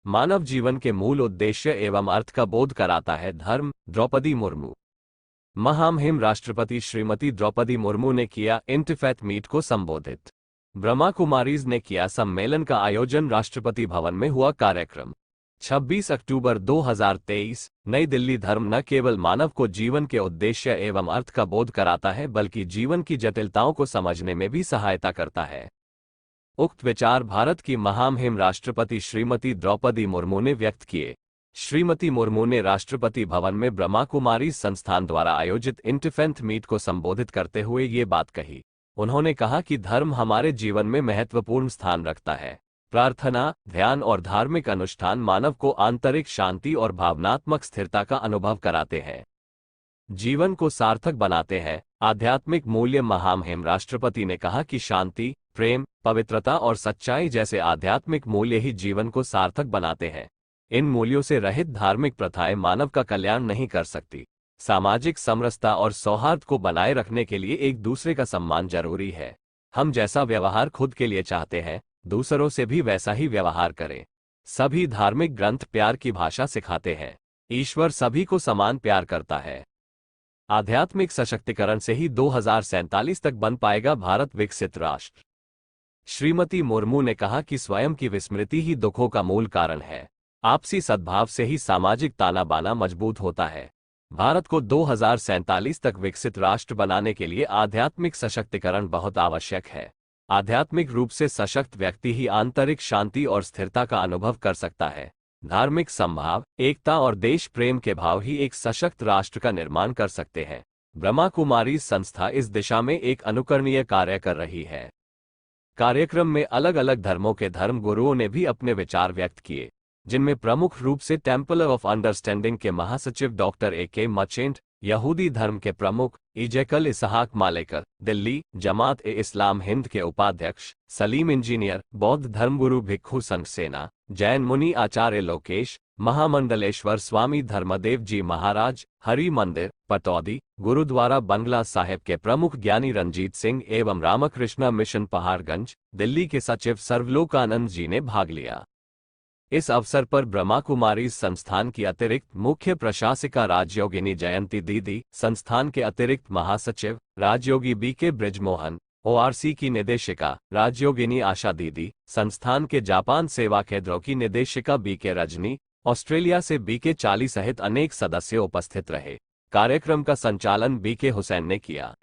मानव जीवन के मूल उद्देश्य एवं अर्थ का बोध कराता है धर्म। द्रौपदी मुर्मू। महामहिम राष्ट्रपति श्रीमती द्रौपदी मुर्मू ने किया इंटरफेथ मीट को संबोधित। ब्रह्मा कुमारीज ने किया सम्मेलन का आयोजन। राष्ट्रपति भवन में हुआ कार्यक्रम। 26 अक्टूबर 2023, नई दिल्ली। धर्म न केवल मानव को जीवन के उद्देश्य एवं अर्थ का बोध कराता है बल्कि जीवन की जटिलताओं को समझने में भी सहायता करता है। उक्त विचार भारत की महामहिम राष्ट्रपति श्रीमती द्रौपदी मुर्मू ने व्यक्त किए। श्रीमती मुर्मू ने राष्ट्रपति भवन में ब्रह्मा कुमारी संस्थान द्वारा आयोजित इंटरफेथ मीट को संबोधित करते हुए ये बात कही। उन्होंने कहा कि धर्म हमारे जीवन में महत्वपूर्ण स्थान रखता है। प्रार्थना, ध्यान और धार्मिक अनुष्ठान मानव को आंतरिक शांति और भावनात्मक स्थिरता का अनुभव कराते हैं, जीवन को सार्थक बनाते हैं। आध्यात्मिक मूल्य। महामहिम राष्ट्रपति ने कहा कि शांति, प्रेम, पवित्रता और सच्चाई जैसे आध्यात्मिक मूल्य ही जीवन को सार्थक बनाते हैं। इन मूल्यों से रहित धार्मिक प्रथाएं मानव का कल्याण नहीं कर सकती। सामाजिक समरसता और सौहार्द को बनाए रखने के लिए एक दूसरे का सम्मान जरूरी है। हम जैसा व्यवहार खुद के लिए चाहते हैं, दूसरों से भी वैसा ही व्यवहार करें। सभी धार्मिक ग्रंथ प्यार की भाषा सिखाते हैं। ईश्वर सभी को समान प्यार करता है। आध्यात्मिक सशक्तिकरण से ही 2047 तक बन पाएगा भारत विकसित राष्ट्र। श्रीमती मुर्मू ने कहा कि स्वयं की विस्मृति ही दुखों का मूल कारण है। आपसी सद्भाव से ही सामाजिक ताना बाना मजबूत होता है। भारत को 2047 तक विकसित राष्ट्र बनाने के लिए आध्यात्मिक सशक्तिकरण बहुत आवश्यक है। आध्यात्मिक रूप से सशक्त व्यक्ति ही आंतरिक शांति और स्थिरता का अनुभव कर सकता है। धार्मिक समभाव, एकता और देश प्रेम के भाव ही एक सशक्त राष्ट्र का निर्माण कर सकते हैं। ब्रह्मा कुमारी संस्था इस दिशा में एक अनुकरणीय कार्य कर रही है। कार्यक्रम में अलग अलग धर्मों के धर्म गुरुओं ने भी अपने विचार व्यक्त किए, जिनमें प्रमुख रूप से टेम्पल ऑफ अंडरस्टैंडिंग के महासचिव डॉक्टर ए.के. मर्चेंट, यहूदी धर्म के प्रमुख इजेकल इसहाक मालेकर, दिल्ली जमात-ए-इस्लाम हिंद के उपाध्यक्ष सलीम इंजीनियर, बौद्ध धर्मगुरु भिक्खु संघसेना, जैन मुनि आचार्य लोकेश, महामंडलेश्वर स्वामी धर्मदेव जी महाराज, हरि मंदिर, पटौदी, गुरुद्वारा बंगला साहिब के प्रमुख ज्ञानी रंजीत सिंह एवं रामकृष्णा मिशन पहाड़गंज, दिल्ली के सचिव सर्वलोकानंद जी ने भाग लिया। इस अवसर पर ब्रह्मा कुमारी संस्थान की अतिरिक्त मुख्य प्रशासिका राजयोगिनी जयंती दीदी, संस्थान के अतिरिक्त महासचिव राजयोगी बी.के. ब्रिजमोहन, ओआरसी की निदेशिका राजयोगिनी आशा दीदी, संस्थान के जापान सेवा केंद्रों की निदेशिका बी.के. रजनी, ऑस्ट्रेलिया से बी.के. चाली सहित अनेक सदस्य उपस्थित रहे। कार्यक्रम का संचालन बी.के. हुसैन ने किया।